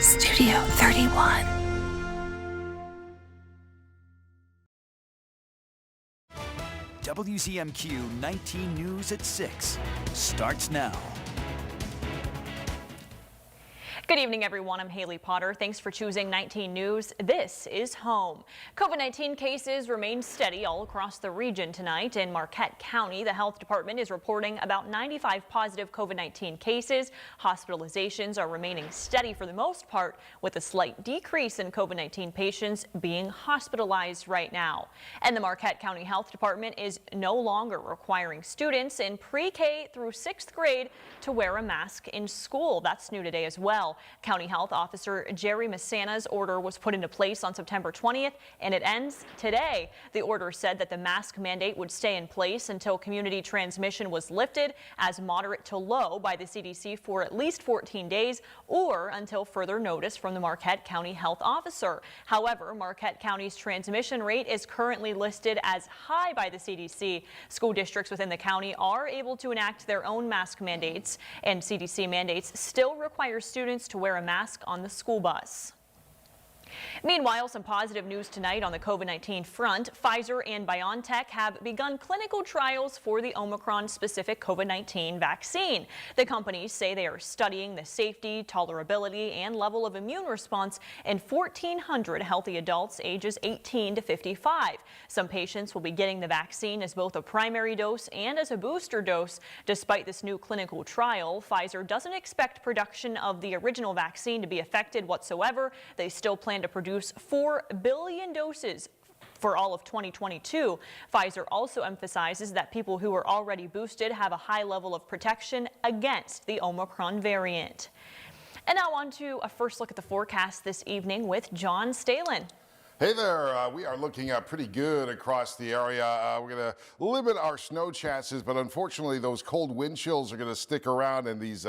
Studio 31. WZMQ 19 News at 6 starts now. Good evening, everyone. I'm Haley Potter. Thanks for choosing 19 News. This is Home. COVID-19 cases remain steady all across the region tonight. In Marquette County, the health department is reporting about 95 positive COVID-19 cases. Hospitalizations are remaining steady for the most part, with a slight decrease in COVID-19 patients being hospitalized right now. And the Marquette County Health Department is no longer requiring students in pre-K through 6th grade to wear a mask in school. That's new today as well. County Health Officer Jerry Messana's order was put into place on September 20th, and it ends today. The order said that the mask mandate would stay in place until community transmission was lifted as moderate to low by the CDC for at least 14 days or until further notice from the Marquette County Health Officer. However, Marquette County's transmission rate is currently listed as high by the CDC. School districts within the county are able to enact their own mask mandates, and CDC mandates still require students to wear a mask on the school bus. Meanwhile, some positive news tonight on the COVID-19 front. Pfizer and BioNTech have begun clinical trials for the Omicron-specific COVID-19 vaccine. The companies say they are studying the safety, tolerability, and level of immune response in 1,400 healthy adults ages 18 to 55. Some patients will be getting the vaccine as both a primary dose and as a booster dose. Despite this new clinical trial, Pfizer doesn't expect production of the original vaccine to be affected whatsoever. They still plan to produce 4 billion doses for all of 2022. Pfizer also emphasizes that people who are already boosted have a high level of protection against the Omicron variant. And now on to a first look at the forecast this evening with John Stehlin. Hey there, we are looking pretty good across the area. We're going to limit our snow chances, but unfortunately those cold wind chills are going to stick around, and these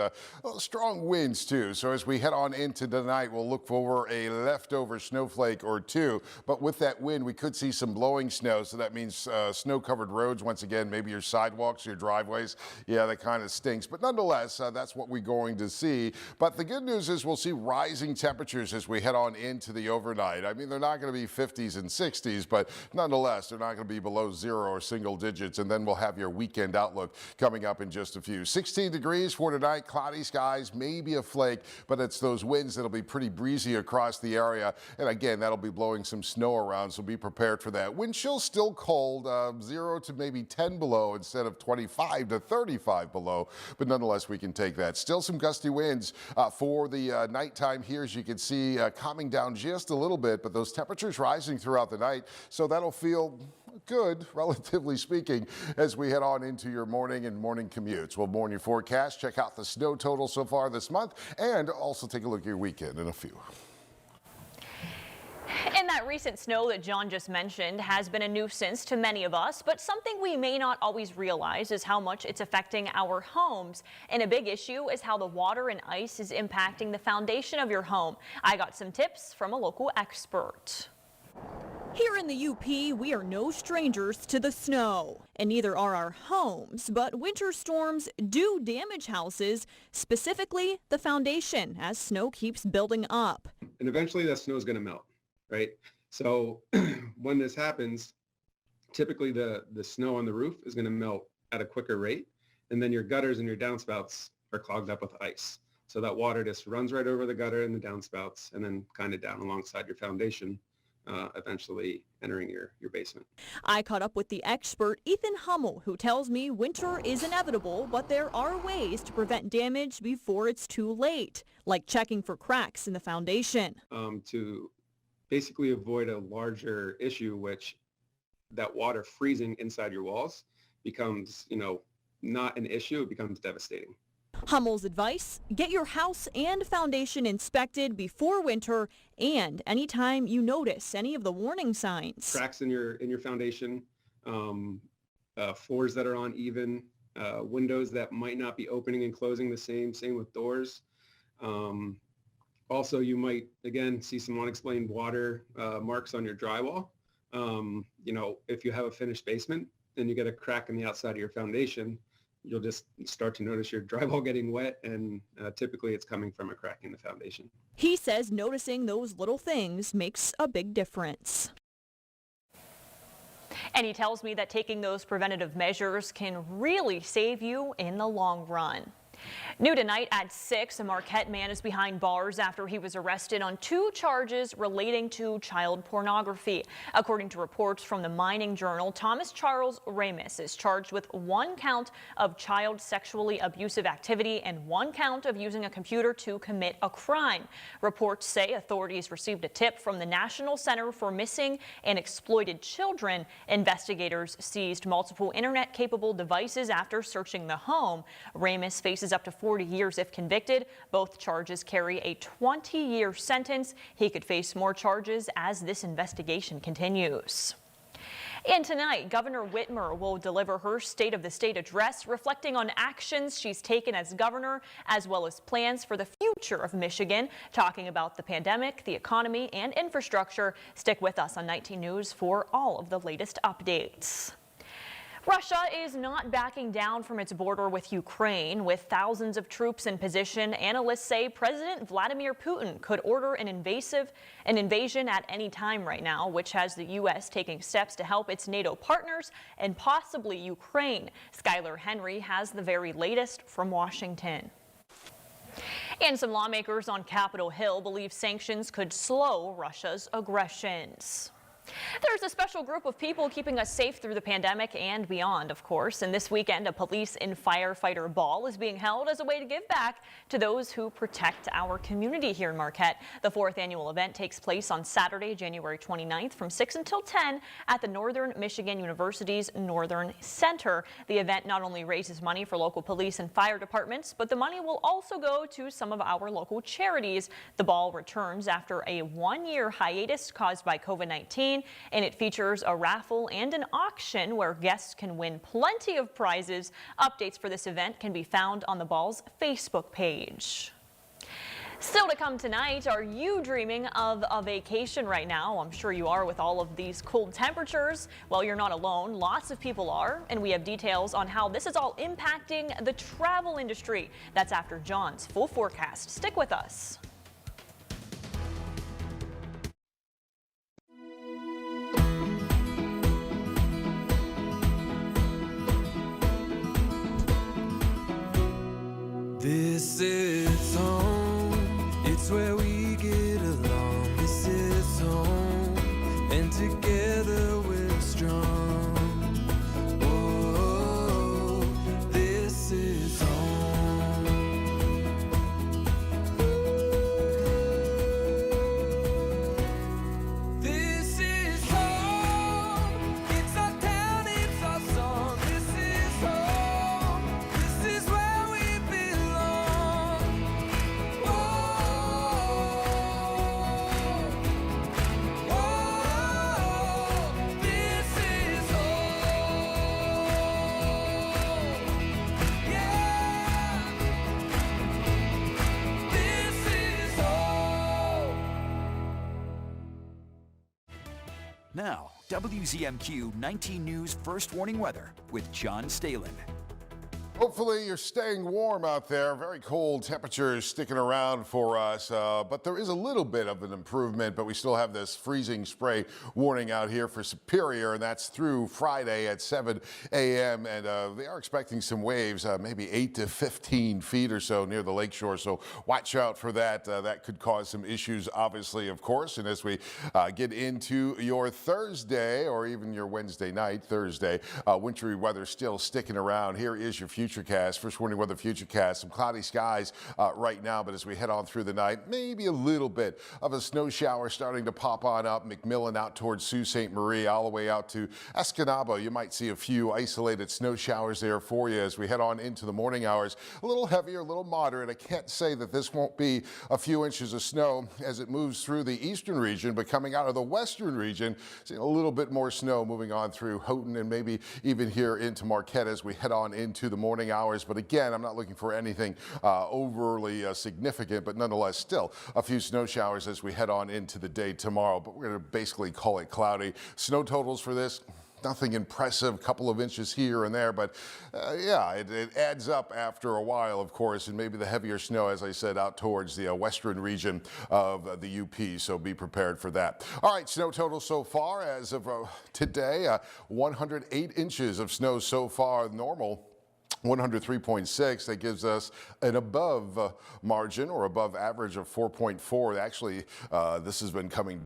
strong winds too. So as we head on into tonight, we'll look for a leftover snowflake or two. But with that wind, we could see some blowing snow. So that means snow-covered roads once again, maybe your sidewalks, your driveways. Yeah, that kind of stinks. But nonetheless, that's what we're going to see. But the good news is we'll see rising temperatures as we head on into the overnight. I mean, they're not going to be 50s and 60s, but nonetheless, they're not going to be below 0 or single digits. And then we'll have your weekend outlook coming up in just a few. 16 degrees for tonight, cloudy skies, maybe a flake, but it's those winds that'll be pretty breezy across the area. And again, that'll be blowing some snow around, so be prepared for that. Wind chill still cold, 0 to maybe 10 below instead of 25 to 35 below, but nonetheless, we can take that. Still some gusty winds for the nighttime here, as you can see, calming down just a little bit, but those temperatures rising throughout the night, so that'll feel good, relatively speaking, as we head on into your morning and morning commutes. We'll warn your forecast, check out the snow total so far this month, and also take a look at your weekend in a few. And that recent snow that John just mentioned has been a nuisance to many of us, but something we may not always realize is how much it's affecting our homes. And a big issue is how the water and ice is impacting the foundation of your home. I got some tips from a local expert. Here in the UP, we are no strangers to the snow, and neither are our homes, but winter storms do damage houses, specifically the foundation, as snow keeps building up. And eventually that snow is going to melt, right? So when this happens, typically the snow on the roof is going to melt at a quicker rate, and then your gutters and your downspouts are clogged up with ice. So that water just runs right over the gutter and the downspouts and then kind of down alongside your foundation, eventually entering your basement. I caught up with the expert Ethan Hummel, who tells me winter is inevitable, but there are ways to prevent damage before it's too late, like checking for cracks in the foundation. To basically avoid a larger issue, which that water freezing inside your walls becomes, not an issue, it becomes devastating. Hummel's advice, get your house and foundation inspected before winter and anytime you notice any of the warning signs. Cracks in your foundation, floors that are uneven, windows that might not be opening and closing the same with doors. Also, you might, again, see some unexplained water marks on your drywall. If you have a finished basement and you get a crack in the outside of your foundation, you'll just start to notice your drywall getting wet, and typically it's coming from a crack in the foundation. He says noticing those little things makes a big difference. And he tells me that taking those preventative measures can really save you in the long run. New tonight at 6, a Marquette man is behind bars after he was arrested on 2 charges relating to child pornography. According to reports from the Mining Journal, Thomas Charles Ramus is charged with 1 count of child sexually abusive activity and 1 count of using a computer to commit a crime. Reports say authorities received a tip from the National Center for Missing and Exploited Children. Investigators seized multiple internet-capable devices after searching the home. Ramus faces up to 40 years if convicted. Both charges carry a 20-year sentence. He could face more charges as this investigation continues. And tonight, Governor Whitmer will deliver her State of the State address reflecting on actions she's taken as governor, as well as plans for the future of Michigan, talking about the pandemic, the economy, and infrastructure. Stick with us on 19 News for all of the latest updates. Russia is not backing down from its border with Ukraine. With thousands of troops in position, analysts say President Vladimir Putin could order an invasion at any time right now, which has the U.S. taking steps to help its NATO partners and possibly Ukraine. Skylar Henry has the very latest from Washington. And some lawmakers on Capitol Hill believe sanctions could slow Russia's aggressions. There's a special group of people keeping us safe through the pandemic and beyond, of course. And this weekend, a police and firefighter ball is being held as a way to give back to those who protect our community here in Marquette. The 4th annual event takes place on Saturday, January 29th from 6 until 10 at the Northern Michigan University's Northern Center. The event not only raises money for local police and fire departments, but the money will also go to some of our local charities. The ball returns after a 1-year hiatus caused by COVID-19. And it features a raffle and an auction where guests can win plenty of prizes. Updates for this event can be found on the ball's Facebook page. Still to come tonight, are you dreaming of a vacation right now? I'm sure you are with all of these cold temperatures. Well, you're not alone. Lots of people are, and we have details on how this is all impacting the travel industry. That's after John's full forecast. Stick with us. This is home, it's where we get along. This is home, and together we're strong. Whoa, this is home. This is home, it's our town, it's our song. This is home, this is where we belong. Whoa, whoa, this is home. Yeah, this is home. Now, WZMQ-19 News First Warning Weather with John Stehlin. Hopefully you're staying warm out there. Very cold temperatures sticking around for us, but there is a little bit of an improvement, but we still have this freezing spray warning out here for Superior, and that's through Friday at 7 a.m. And they are expecting some waves, maybe 8 to 15 feet or so near the lakeshore, so watch out for that. That could cause some issues, obviously, of course. And as we get into your Thursday or even your Wednesday night, Thursday, wintry weather still sticking around. Here is your Futurecast, first warning weather Futurecast. Some cloudy skies right now, but as we head on through the night, maybe a little bit of a snow shower starting to pop on up McMillan out towards Sault Ste. Marie, all the way out to Escanaba. You might see a few isolated snow showers there for you as we head on into the morning hours. A little heavier, a little moderate. I can't say that this won't be a few inches of snow as it moves through the eastern region, but coming out of the western region, seeing a little bit more snow moving on through Houghton and maybe even here into Marquette as we head on into the morning hours. But again, I'm not looking for anything overly significant, but nonetheless still a few snow showers as we head on into the day tomorrow. But we're going to basically call it cloudy. Snow totals for this nothing impressive, couple of inches here and there, but yeah, it adds up after a while, of course, and maybe the heavier snow, as I said, out towards the western region of the UP, so be prepared for that. All right, snow total so far as of today, 108 inches of snow so far, normal 103.6. That gives us an above margin or above average of 4.4. Actually, this has been coming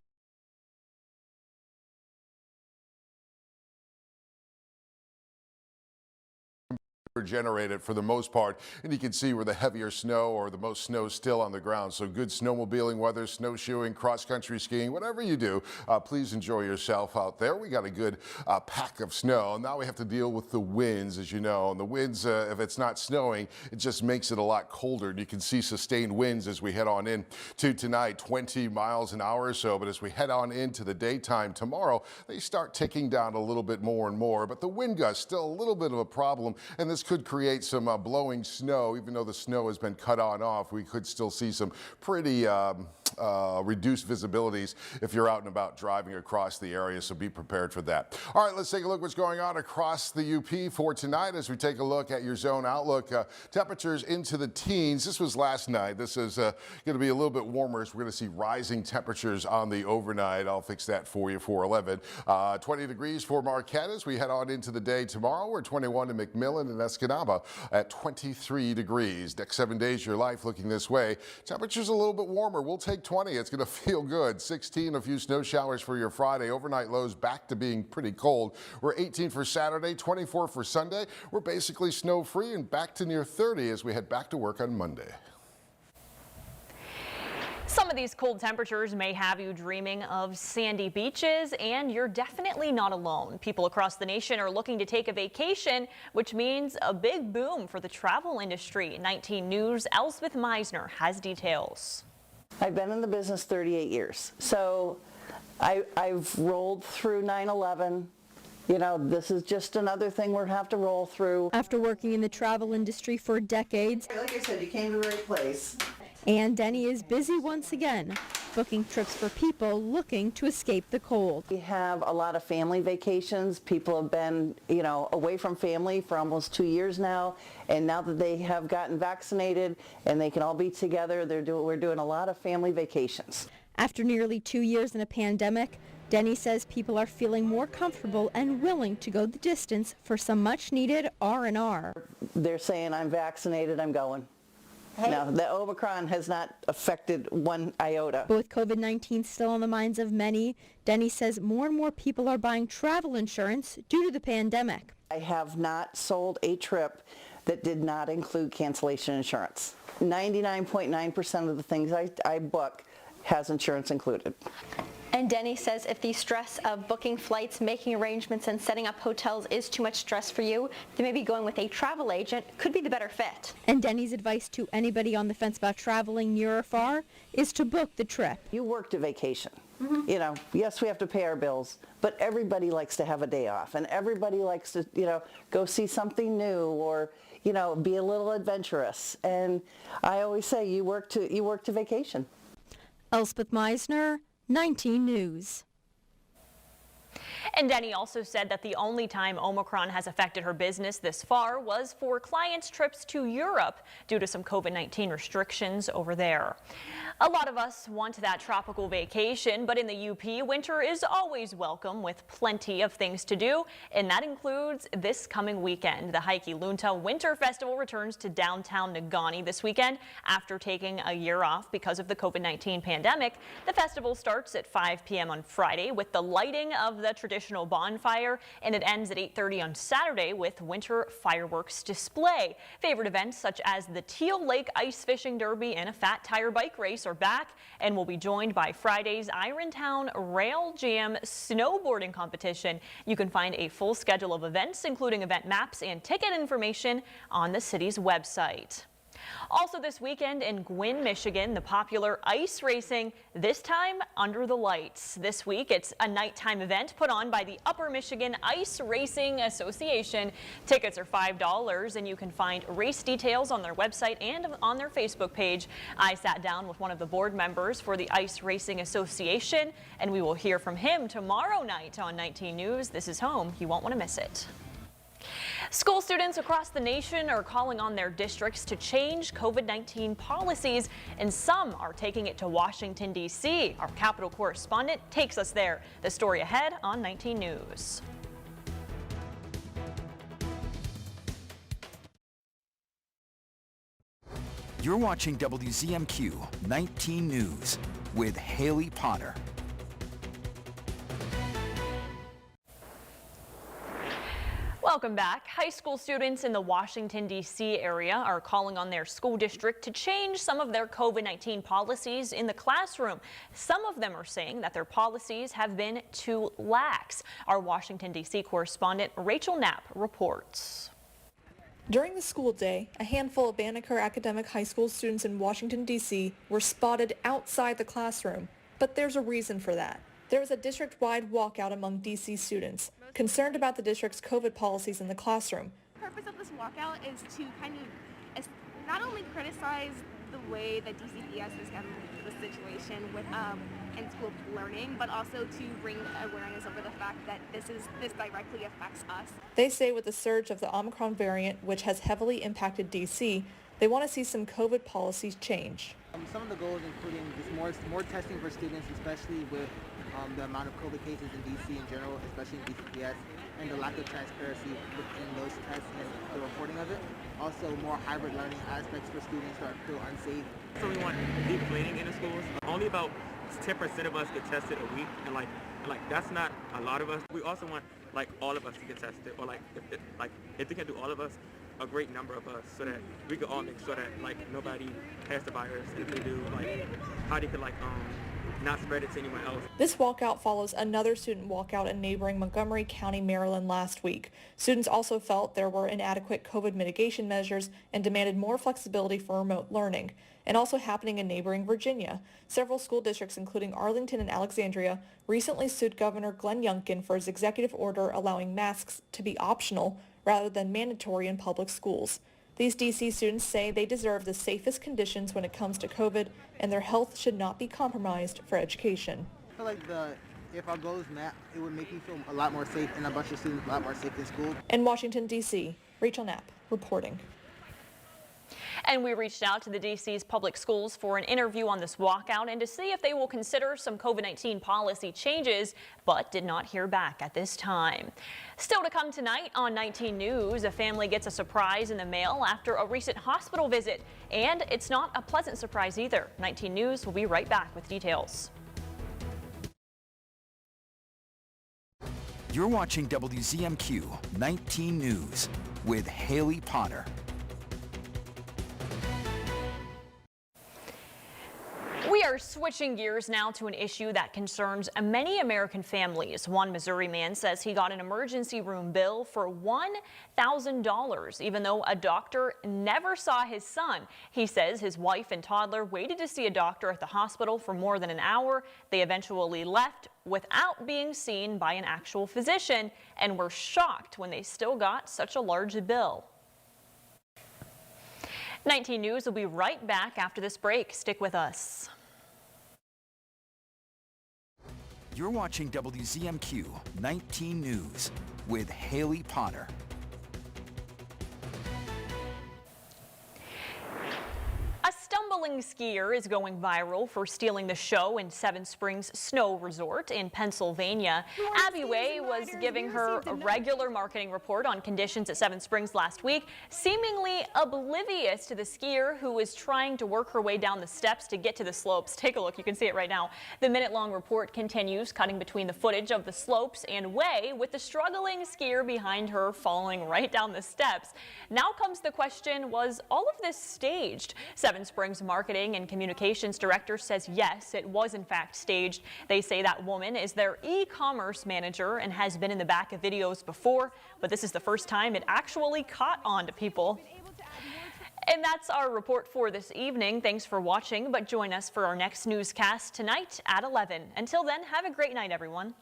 generated for the most part, and you can see where the heavier snow or the most snow still on the ground. So good snowmobiling weather, snowshoeing, cross-country skiing, whatever you do, please enjoy yourself out there. We got a good pack of snow. Now we have to deal with the winds, as you know, and the winds, if it's not snowing, it just makes it a lot colder. And you can see sustained winds as we head on in to tonight, 20 miles an hour or so. But as we head on into the daytime tomorrow, they start ticking down a little bit more and more. But the wind gusts still a little bit of a problem, and this could create some blowing snow. Even though the snow has been cut on off, we could still see some pretty reduced visibilities if you're out and about driving across the area, so be prepared for that. All right, let's take a look what's going on across the UP for tonight as we take a look at your zone outlook. Temperatures into the teens. This was last night. This is going to be a little bit warmer, so we're going to see rising temperatures on the overnight. I'll fix that for you for 11. 20 degrees for Marquette as we head on into the day tomorrow. We're 21 in McMillan and Escanaba at 23 degrees. Next 7 days, your life looking this way. Temperatures a little bit warmer. We'll take 20. It's going to feel good. 16, a few snow showers for your Friday. Overnight lows back to being pretty cold. We're 18 for Saturday, 24 for Sunday. We're basically snow free and back to near 30 as we head back to work on Monday. Some of these cold temperatures may have you dreaming of sandy beaches, and you're definitely not alone. People across the nation are looking to take a vacation, which means a big boom for the travel industry. 19 News' Elspeth Mizner has details. I've been in the business 38 years, so I've rolled through 9/11. You know, this is just another thing we're have to roll through. After working in the travel industry for decades, Like I said, you came to the right place. and Denny is busy once again, booking trips for people looking to escape the cold. We have a lot of family vacations. People have been, you know, away from family for almost 2 years now, and now that they have gotten vaccinated and they can all be together, we're doing a lot of family vacations. After nearly 2 years in a pandemic, Denny says people are feeling more comfortable and willing to go the distance for some much-needed R&R. They're saying, I'm vaccinated, I'm going. No, the Omicron has not affected one iota. But with COVID-19 still on the minds of many, Denny says more and more people are buying travel insurance due to the pandemic. I have not sold a trip that did not include cancellation insurance. 99.9% of the things I book has insurance included. And Denny says if the stress of booking flights, making arrangements, and setting up hotels is too much stress for you, then maybe going with a travel agent could be the better fit. And Denny's advice to anybody on the fence about traveling near or far is to book the trip. You worked a vacation. You know, yes, we have to pay our bills, but everybody likes to have a day off, and everybody likes to, you know, go see something new or, you know, be a little adventurous. And I always say you work to vacation. Elspeth Mizner, 19 News. And Denny also said that the only time Omicron has affected her business this far was for clients' trips to Europe due to some COVID-19 restrictions over there. A lot of us want that tropical vacation, but in the UP, winter is always welcome with plenty of things to do, and that includes this coming weekend. The Haiki-Lunta Winter Festival returns to downtown Negaunee this weekend after taking a year off because of the COVID-19 pandemic. The festival starts at 5 p.m. on Friday with the lighting of the traditional bonfire, and it ends at 8:30 on Saturday with winter fireworks display. Favorite events such as the Teal Lake Ice Fishing Derby and a Fat Tire Bike Race are back and will be joined by Friday's Irontown Rail Jam snowboarding competition. You can find a full schedule of events, including event maps and ticket information, on the city's website. Also this weekend in Gwynn, Michigan, the popular ice racing, this time under the lights. This week it's a nighttime event put on by the Upper Michigan Ice Racing Association. Tickets are $5 and you can find race details on their website and on their Facebook page. I sat down with one of the board members for the Ice Racing Association and we will hear from him tomorrow night on 19 News. This is Home. You won't want to miss it. School students across the nation are calling on their districts to change COVID-19 policies, and some are taking it to Washington, D.C. Our Capitol correspondent takes us there. The story ahead on 19 News. You're watching WZMQ 19 News with Haley Potter. Welcome back. High school students in the Washington, D.C. area are calling on their school district to change some of their COVID-19 policies in the classroom. Some of them are saying that their policies have been too lax. Our Washington, D.C. correspondent Rachel Knapp reports. During the school day, a handful of Banneker Academic High School students in Washington, D.C. were spotted outside the classroom. But there's a reason for that. There was a district-wide walkout among D.C. students, concerned about the district's COVID policies in the classroom. The purpose of this walkout is to kind of not only criticize the way that DCPS has handled the situation with in-school learning, but also to bring awareness over the fact that this directly affects us. They say with the surge of the Omicron variant, which has heavily impacted D.C., they want to see some COVID policies change. Some of the goals including just more testing for students, especially with the amount of COVID cases in D.C. in general, especially in DCPS, and the lack of transparency within those tests and the reporting of it. Also, more hybrid learning aspects for students that feel unsafe. So we want deep cleaning in the schools. Only about 10% of us get tested a week, and like that's not a lot of us. We also want all of us to get tested, or if they can do all of us, a great number of us, so that we can all make sure that nobody has the virus, and if they do, how they could not spread it to anyone else. This walkout follows another student walkout in neighboring Montgomery County, Maryland last week. Students also felt there were inadequate COVID mitigation measures and demanded more flexibility for remote learning. And also happening in neighboring Virginia. Several school districts, including Arlington and Alexandria, recently sued Governor Glenn Youngkin for his executive order allowing masks to be optional rather than mandatory in public schools. These D.C. students say they deserve the safest conditions when it comes to COVID, and their health should not be compromised for education. I feel like if our goals met, it would make me feel a lot more safe, and a bunch of students a lot more safe in school. In Washington, D.C., Rachel Knapp reporting. And we reached out to the D.C.'s public schools for an interview on this walkout and to see if they will consider some COVID-19 policy changes, but did not hear back at this time. Still to come tonight on 19 News, a family gets a surprise in the mail after a recent hospital visit. And it's not a pleasant surprise either. 19 News will be right back with details. You're watching WZMQ 19 News with Haley Potter. We are switching gears now to an issue that concerns many American families. One Missouri man says he got an emergency room bill for $1,000, even though a doctor never saw his son. He says his wife and toddler waited to see a doctor at the hospital for more than an hour. They eventually left without being seen by an actual physician and were shocked when they still got such a large bill. 19 News will be right back after this break. Stick with us. You're watching WZMQ 19 News with Haley Potter. A stumbling skier is going viral for stealing the show in Seven Springs Snow Resort in Pennsylvania. Abby Way was giving her a regular marketing report on conditions at Seven Springs last week, seemingly oblivious to the skier who was trying to work her way down the steps to get to the slopes. Take a look, you can see it right now. The minute-long report continues, cutting between the footage of the slopes and Way with the struggling skier behind her falling right down the steps. Now comes the question, was all of this staged? Seven Springs Marketing and Communications Director says yes, it was in fact staged. They say that woman is their e-commerce manager and has been in the back of videos before, but this is the first time it actually caught on to people. And that's our report for this evening. Thanks for watching, but join us for our next newscast tonight at 11. Until then, have a great night, everyone.